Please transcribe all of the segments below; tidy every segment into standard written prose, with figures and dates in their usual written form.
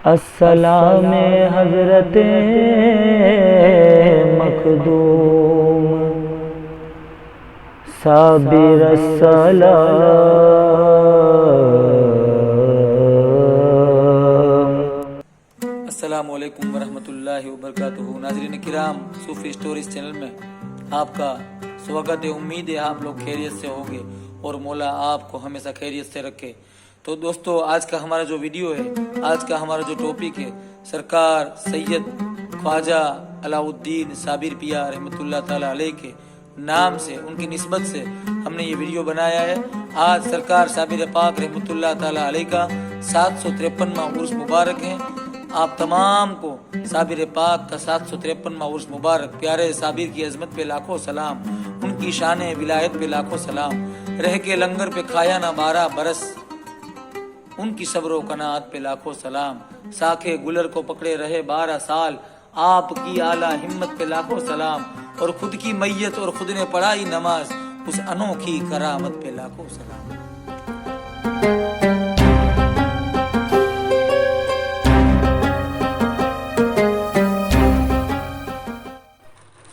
السلام حضرت مخدوم صابر السلام علیکم ورحمۃ اللہ وبرکاتہ۔ ناظرین کرام، صوفی سٹوریز چینل میں آپ کا سواگت ہے۔ امید ہے آپ لوگ خیریت سے ہوں گے اور مولا آپ کو ہمیشہ خیریت سے رکھے۔ تو دوستو، آج کا ہمارا جو ویڈیو ہے، آج کا ہمارا جو ٹاپک ہے، سرکار سید خواجہ علاء الدین صابر پیا رحمۃ اللہ تعالی علیہ کے نام سے، ان کی نسبت سے ہم نے یہ ویڈیو بنایا ہے۔ آج سرکار صابر پاک رحمۃ اللہ تعالی علیہ کا 753واں عرس مبارک ہے۔ آپ تمام کو صابر پاک کا 753واں عرس مبارک۔ پیارے صابر کی عظمت پہ لاکھوں سلام، ان کی شان ولایت پہ لاکھوں سلام۔ رہ کے لنگر پہ کھایا نہ 12 برس، ان کی صبر و قناعت پہ لاکھوں سلام۔ ساکھے گلر کو پکڑے رہے 12 سال، آپ کی اعلیٰ ہمت پہ لاکھوں سلام۔ اور خود کی میت اور خود نے پڑھائی نماز، اس انوکھی کرامت پہ لاکھوں سلام۔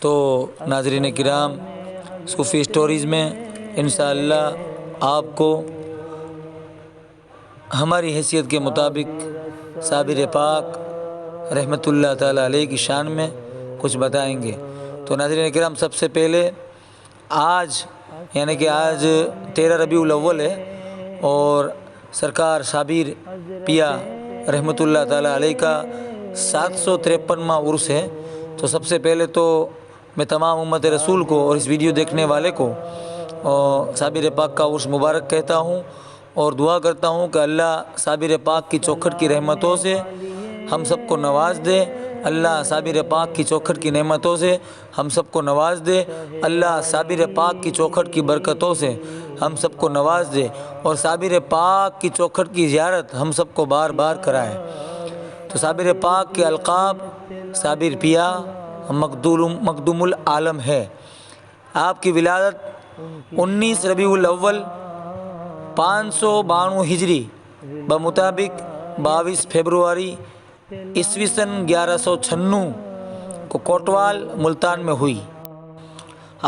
تو ناظرین کرام، صوفی سٹوریز میں انشاءاللہ آپ کو ہماری حیثیت کے مطابق صابر پاک رحمۃ اللہ تعالی علیہ کی شان میں کچھ بتائیں گے۔ تو ناظرین کرام، سب سے پہلے آج یعنی کہ آج 13 ربیع الاول ہے اور سرکار صابر پیا رحمۃ اللہ تعالی علیہ کا 753واں عرس ہے۔ تو سب سے پہلے تو میں تمام امت رسول کو اور اس ویڈیو دیکھنے والے کو صابر پاک کا عرس مبارک کہتا ہوں اور دعا کرتا ہوں کہ اللہ صابر پاک کی چوکھٹ کی رحمتوں سے ہم سب کو نواز دے۔ اللہ صابر پاک کی چوکھٹ کی نعمتوں سے ہم سب کو نواز دے۔ اللہ صابر پاک کی چوکھٹ کی برکتوں سے ہم سب کو نواز دے اور صابر پاک کی چوکھٹ کی زیارت ہم سب کو بار بار کرائے۔ تو صابر پاک کے القاب صابر پیا مخدوم العالم ہے۔ آپ کی ولادت 19 ربیع الاول 592 ہجری بمطابق 22 فروری عیسوی سن 1196 کو کوٹوال ملتان میں ہوئی۔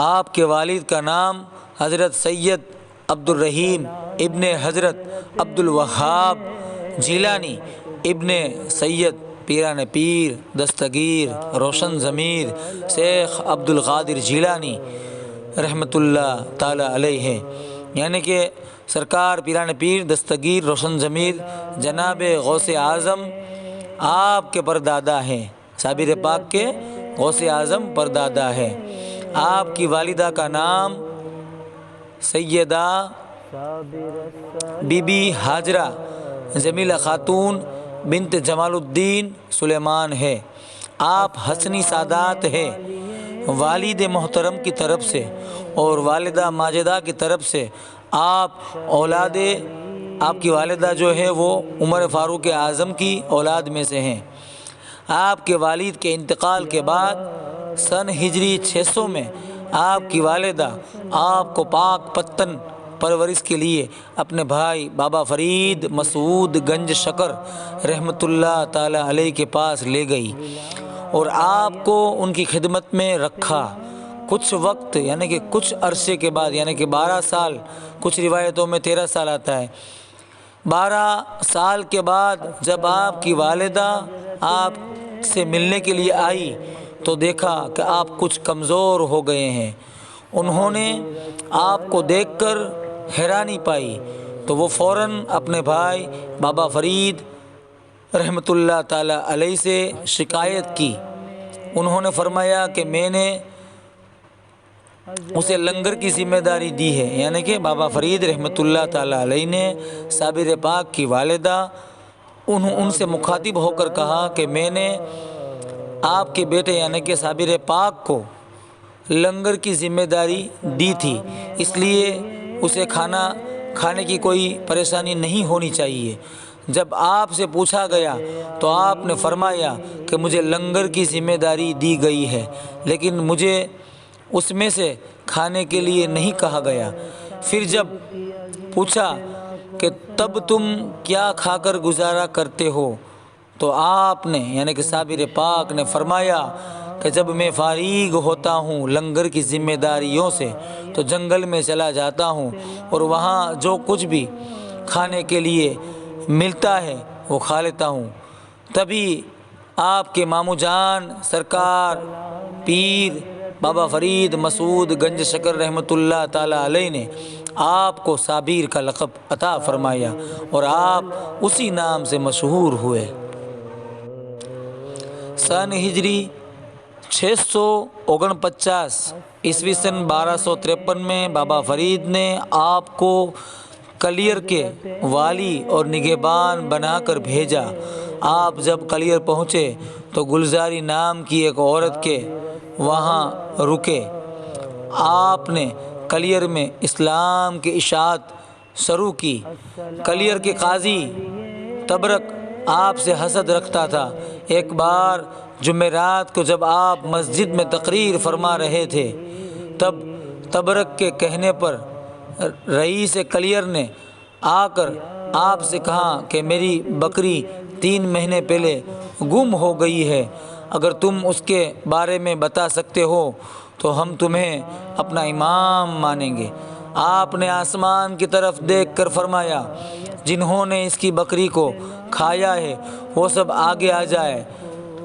آپ کے والد کا نام حضرت سید عبد الرحیم ابن حضرت عبد الوہاب جیلانی ابن سید پیران پیر دستگیر روشن ضمیر شیخ عبد القادر جیلانی رحمۃ اللہ تعالی علیہ ہے۔ یعنی کہ سرکار پیران پیر دستگیر روشن ضمیر جناب غوث اعظم آپ کے پردادا ہیں۔ صابر پاک کے غوث اعظم پردادا ہے۔ آپ کی والدہ کا نام سیدہ بی بی ہاجرہ جمیلہ خاتون بنت جمال الدین سلیمان ہے۔ آپ حسنی سادات ہیں۔ والد محترم کی طرف سے اور والدہ ماجدہ کی طرف سے آپ کی والدہ جو ہے وہ عمر فاروق اعظم کی اولاد میں سے ہیں۔ آپ کے والد کے انتقال کے بعد سن ہجری 600 میں آپ کی والدہ آپ کو پاک پتن پرورش کے لیے اپنے بھائی بابا فرید مسعود گنج شکر رحمۃ اللہ تعالی علیہ کے پاس لے گئی اور آپ کو ان کی خدمت میں رکھا۔ کچھ وقت یعنی کہ کچھ عرصے کے بعد یعنی کہ 12 سال، کچھ روایتوں میں 13 سال آتا ہے، 12 سال کے بعد جب آپ کی والدہ آپ سے ملنے کے لیے آئی تو دیکھا کہ آپ کچھ کمزور ہو گئے ہیں۔ انہوں نے آپ کو دیکھ کر حیرانی پائی تو وہ فوراً اپنے بھائی بابا فرید رحمۃ اللہ تعالی علیہ سے شکایت کی۔ انہوں نے فرمایا کہ میں نے اسے لنگر کی ذمہ داری دی ہے، یعنی کہ بابا فرید رحمۃ اللہ تعالی علیہ نے صابر پاک کی والدہ ان سے مخاطب ہو کر کہا کہ میں نے آپ کے بیٹے یعنی کہ صابر پاک کو لنگر کی ذمہ داری دی تھی، اس لیے اسے کھانے کی کوئی پریشانی نہیں ہونی چاہیے۔ جب آپ سے پوچھا گیا تو آپ نے فرمایا کہ مجھے لنگر کی ذمہ داری دی گئی ہے لیکن مجھے اس میں سے کھانے کے لیے نہیں کہا گیا۔ پھر جب پوچھا کہ تب تم کیا کھا کر گزارا کرتے ہو تو آپ نے یعنی کہ صابر پاک نے فرمایا کہ جب میں فارغ ہوتا ہوں لنگر کی ذمہ داریوں سے تو جنگل میں چلا جاتا ہوں اور وہاں جو کچھ بھی کھانے کے لیے ملتا ہے وہ کھا لیتا ہوں۔ تبھی آپ کے ماموں جان سرکار پیر بابا فرید مسعود گنج شکر رحمۃ اللہ تعالیٰ علیہ نے آپ کو صابر کا لقب عطا فرمایا اور آپ اسی نام سے مشہور ہوئے۔ سن ہجری 649 عیسوی سن 1253 میں بابا فرید نے آپ کو کلیر کے والی اور نگہبان بنا کر بھیجا۔ آپ جب کلیر پہنچے تو گلزاری نام کی ایک عورت کے وہاں رکے۔ آپ نے کلیر میں اسلام کی اشاعت شروع کی۔ کلیر کے قاضی تبرک آپ سے حسد رکھتا تھا۔ ایک بار جمعرات کو جب آپ مسجد میں تقریر فرما رہے تھے تب تبرک کے کہنے پر رئیس کلیر نے آ کر آپ سے کہا کہ میری بکری 3 مہینے پہلے گم ہو گئی ہے، اگر تم اس کے بارے میں بتا سکتے ہو تو ہم تمہیں اپنا امام مانیں گے۔ آپ نے آسمان کی طرف دیکھ کر فرمایا، جنہوں نے اس کی بکری کو کھایا ہے وہ سب آگے آ جائے۔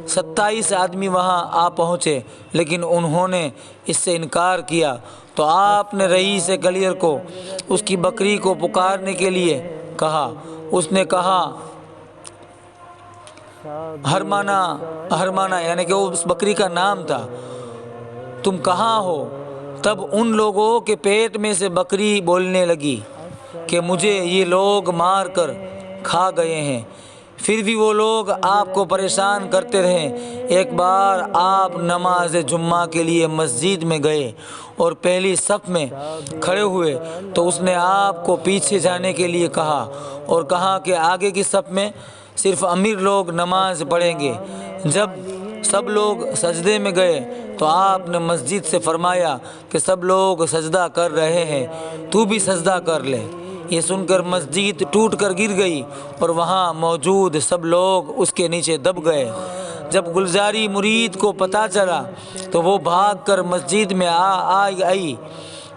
27 آدمی وہاں آ پہنچے لیکن انہوں نے اس سے انکار کیا تو آپ نے رئیس کلیر کو اس کی بکری کو پکارنے کے لیے کہا۔ اس نے کہا ہرمانا یعنی کہ اس بکری کا نام تھا، تم کہاں ہو؟ تب ان لوگوں کے پیٹ میں سے بکری بولنے لگی کہ مجھے یہ لوگ مار کر کھا گئے ہیں۔ پھر بھی وہ لوگ آپ کو پریشان کرتے رہے۔ ایک بار آپ نماز جمعہ کے لیے مسجد میں گئے اور پہلی صف میں کھڑے ہوئے تو اس نے آپ کو پیچھے جانے کے لیے کہا اور کہا کہ آگے کی صف میں صرف امیر لوگ نماز پڑھیں گے۔ جب سب لوگ سجدے میں گئے تو آپ نے مسجد سے فرمایا کہ سب لوگ سجدہ کر رہے ہیں، تو بھی سجدہ کر لے۔ یہ سن کر مسجد ٹوٹ کر گر گئی اور وہاں موجود سب لوگ اس کے نیچے دب گئے۔ جب گلزاری مرید کو پتہ چلا تو وہ بھاگ کر مسجد میں آئی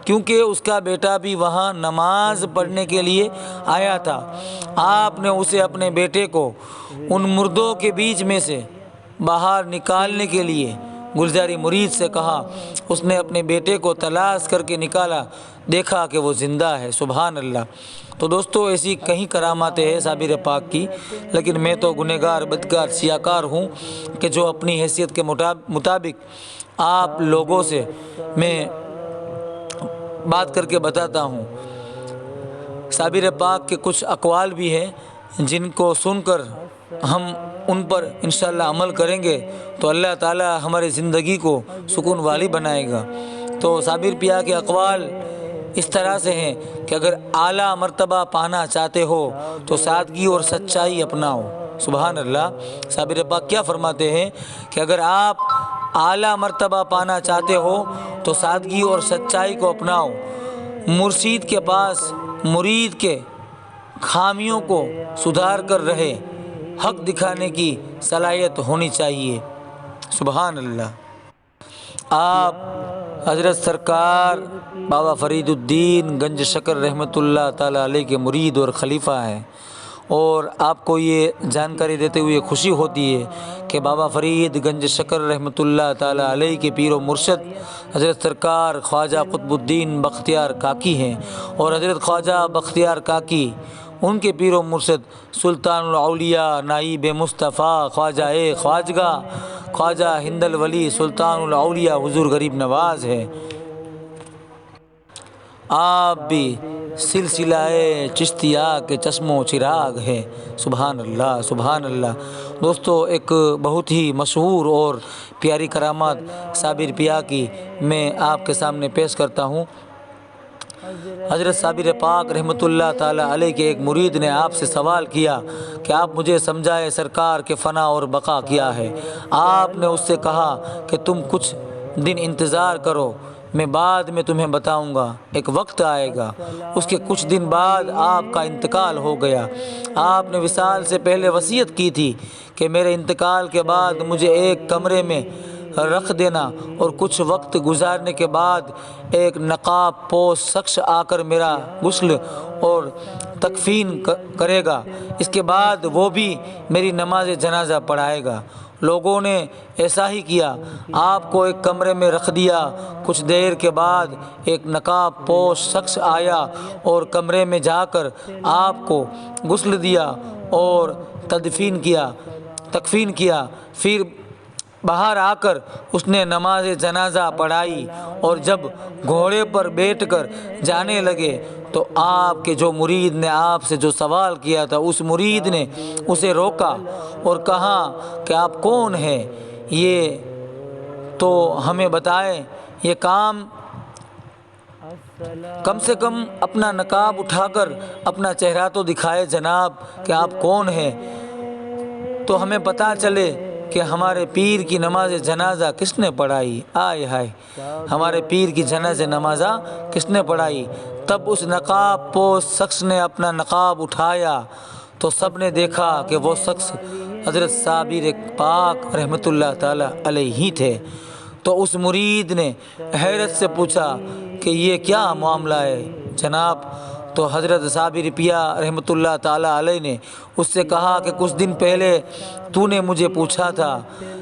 کیونکہ اس کا بیٹا بھی وہاں نماز پڑھنے کے لیے آیا تھا۔ آپ نے اسے اپنے بیٹے کو ان مردوں کے بیچ میں سے باہر نکالنے کے لیے گلزاری مرید سے کہا۔ اس نے اپنے بیٹے کو تلاش کر کے نکالا، دیکھا کہ وہ زندہ ہے۔ سبحان اللہ۔ تو دوستو ایسی کئی کراماتیں ہیں صابر پاک کی، لیکن میں تو گنہگار بدکار سیاکار ہوں کہ جو اپنی حیثیت کے مطابق آپ لوگوں سے میں بات کر کے بتاتا ہوں۔ صابر پاک کے کچھ اقوال بھی ہیں جن کو سن کر ہم ان پر انشاءاللہ عمل کریں گے تو اللہ تعالی ہماری زندگی کو سکون والی بنائے گا۔ تو صابر پیا کے اقوال اس طرح سے ہیں کہ اگر اعلیٰ مرتبہ پانا چاہتے ہو تو سادگی اور سچائی اپناؤ۔ سبحان اللہ۔ صابر پاک کیا فرماتے ہیں کہ اگر آپ اعلیٰ مرتبہ پانا چاہتے ہو تو سادگی اور سچائی کو اپناؤ۔ مرشید کے پاس مرید کے خامیوں کو سدھار کر رہے، حق دکھانے کی صلاحیت ہونی چاہیے۔ سبحان اللہ۔ آپ حضرت سرکار بابا فرید الدین گنج شکر رحمۃ اللہ تعالیٰ علیہ کے مرید اور خلیفہ ہیں، اور آپ کو یہ جانکاری دیتے ہوئے خوشی ہوتی ہے کہ بابا فرید گنج شکر رحمۃ اللہ تعالیٰ علیہ کے پیر و مرشد حضرت سرکار خواجہ قطب الدین بختیار کاکی ہیں، اور حضرت خواجہ بختیار کاکی ان کے پیر و مرشد سلطان الاولیاء نائب مصطفیٰ خواجہ خواجگاہ خواجہ ہند الولی سلطان الاولیاء حضور غریب نواز ہے۔ آپ بھی سلسلہ چشتیہ کے چشم و چراغ ہے۔ سبحان اللہ، سبحان اللہ۔ دوستو ایک بہت ہی مشہور اور پیاری کرامات صابر پیا کی میں آپ کے سامنے پیش کرتا ہوں۔ حضرت صابر پاک رحمۃ اللہ تعالیٰ علیہ کے ایک مرید نے آپ سے سوال کیا کہ آپ مجھے سمجھائے سرکار کے فنا اور بقا کیا ہے۔ آپ نے اس سے کہا کہ تم کچھ دن انتظار کرو، میں بعد میں تمہیں بتاؤں گا۔ ایک وقت آئے گا، اس کے کچھ دن بعد آپ کا انتقال ہو گیا۔ آپ نے وصال سے پہلے وصیت کی تھی کہ میرے انتقال کے بعد مجھے ایک کمرے میں رکھ دینا، اور کچھ وقت گزارنے کے بعد ایک نقاب پوش شخص آ کر میرا غسل اور تکفین کرے گا۔ اس کے بعد وہ بھی میری نماز جنازہ پڑھائے گا۔ لوگوں نے ایسا ہی کیا، آپ کو ایک کمرے میں رکھ دیا۔ کچھ دیر کے بعد ایک نقاب پوش شخص آیا اور کمرے میں جا کر آپ کو غسل دیا اور تکفین کیا۔ پھر باہر آ کر اس نے نماز جنازہ پڑھائی، اور جب گھوڑے پر بیٹھ کر جانے لگے تو آپ کے جو مرید نے آپ سے جو سوال کیا تھا، اس مرید نے اسے روکا اور کہا کہ آپ کون ہیں، یہ تو ہمیں بتائیں، یہ کم سے کم اپنا نقاب اٹھا کر اپنا چہرہ تو دکھائے جناب کہ آپ کون ہیں، تو ہمیں پتہ چلے کہ ہمارے پیر کی نماز جنازہ کس نے پڑھائی۔ آئے ہائے، ہمارے پیر کی جنازہ نمازہ کس نے پڑھائی۔ تب اس نقاب پوش شخص نے اپنا نقاب اٹھایا تو سب نے دیکھا کہ وہ شخص حضرت صابر پاک رحمۃ اللہ تعالی علیہ ہی تھے۔ تو اس مرید نے حیرت سے پوچھا کہ یہ کیا معاملہ ہے جناب؟ تو حضرت صابر پیا رحمۃ اللہ تعالی علیہ نے اس سے کہا کہ کچھ دن پہلے تو نے مجھے پوچھا تھا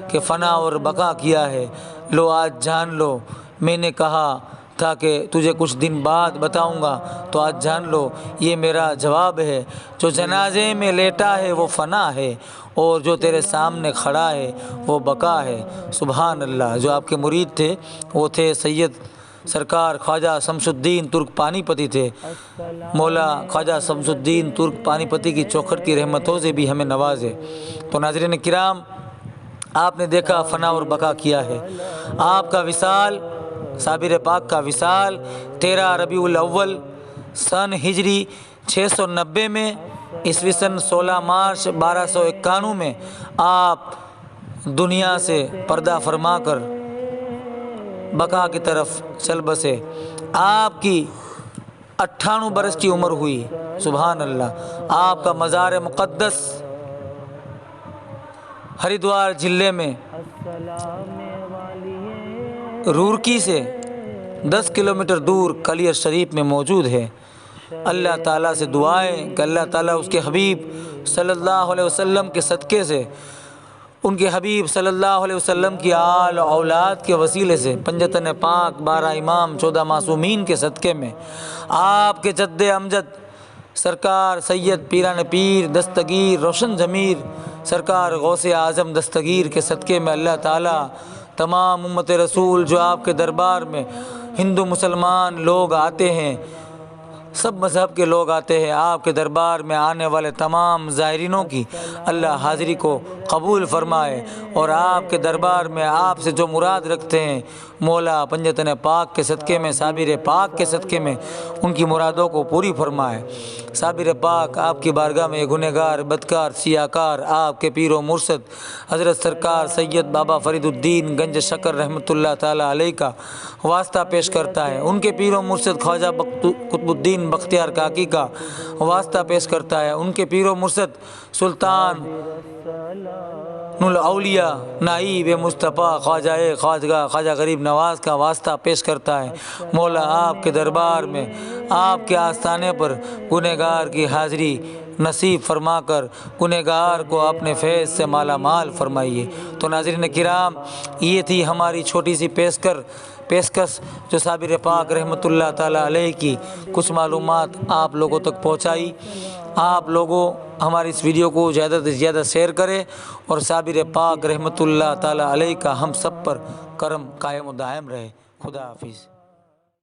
کہ فنا اور بقا کیا ہے، لو آج جان لو۔ میں نے کہا تھا کہ تجھے کچھ دن بعد بتاؤں گا، تو آج جان لو، یہ میرا جواب ہے۔ جو جنازے میں لیٹا ہے وہ فنا ہے، اور جو تیرے سامنے کھڑا ہے وہ بقا ہے۔ سبحان اللہ۔ جو آپ کے مرید تھے وہ تھے سید سرکار خواجہ شمس الدین ترک پانی پتی تھے۔ مولا خواجہ شمس الدین ترک پانی پتی کی چوکھٹ کی رحمتوں سے بھی ہمیں نوازے۔ تو ناظرین کرام، آپ نے دیکھا فنا اور بقا کیا ہے۔ آپ کا وصال، صابر پاک کا وصال 13 ربیع الاول سن ہجری 690 میں، عیسوی سن 16 مارچ 1291 میں آپ دنیا سے پردہ فرما کر بقا کی طرف چل بسے۔ آپ کی 98 برس کی عمر ہوئی۔ سبحان اللہ۔ آپ کا مزار مقدس ہریدوار ضلع میں رورکی سے 10 کلومیٹر دور کلیر شریف میں موجود ہے۔ اللہ تعالیٰ سے دعائیں کہ اللہ تعالیٰ اس کے حبیب صلی اللہ علیہ وسلم کے صدقے سے، ان کے حبیب صلی اللہ علیہ وسلم کی آل و اولاد کے وسیلے سے، پنجتن پاک، 12 امام، 14 معصومین کے صدقے میں، آپ کے جد امجد سرکار سید پیران پیر دستگیر روشن ضمیر سرکار غوث اعظم دستگیر کے صدقے میں اللہ تعالیٰ تمام امت رسول جو آپ کے دربار میں ہندو مسلمان لوگ آتے ہیں، سب مذہب کے لوگ آتے ہیں، آپ کے دربار میں آنے والے تمام زائرینوں کی اللہ حاضری کو قبول فرمائے، اور آپ کے دربار میں آپ سے جو مراد رکھتے ہیں مولا پنجتن پاک کے صدقے میں، صابر پاک کے صدقے میں ان کی مرادوں کو پوری فرمائے۔ صابر پاک آپ کی بارگاہ میں گنہگار بدکار سیاکار آپ کے پیر و مرشد حضرت سرکار سید بابا فرید الدین گنج شکر رحمۃ اللہ تعالیٰ علیہ کا واسطہ پیش کرتا ہے، ان کے پیر و مرشد خواجہ قطب الدین بختیار کاکی کا واسطہ پیش کرتا ہے، ان کے پیر و مرشد سلطان الاولیاء نائب مصطفیٰ خواجہ غریب نواز کا واسطہ پیش کرتا ہے۔ مولا آپ کے دربار میں آپ کے آستانے پر گنہگار کی حاضری نصیب فرما کر گنہگار کو اپنے فیض سے مالا مال فرمائیے۔ تو ناظرین کرام، یہ تھی ہماری چھوٹی سی پیشکش جو صابر پاک رحمۃ اللہ تعالیٰ علیہ کی کچھ معلومات آپ لوگوں تک پہنچائی۔ آپ لوگوں ہماری اس ویڈیو کو زیادہ سے زیادہ شیئر کریں، اور صابر پاک رحمۃ اللہ تعالیٰ علیہ کا ہم سب پر کرم قائم و دائم رہے۔ خدا حافظ۔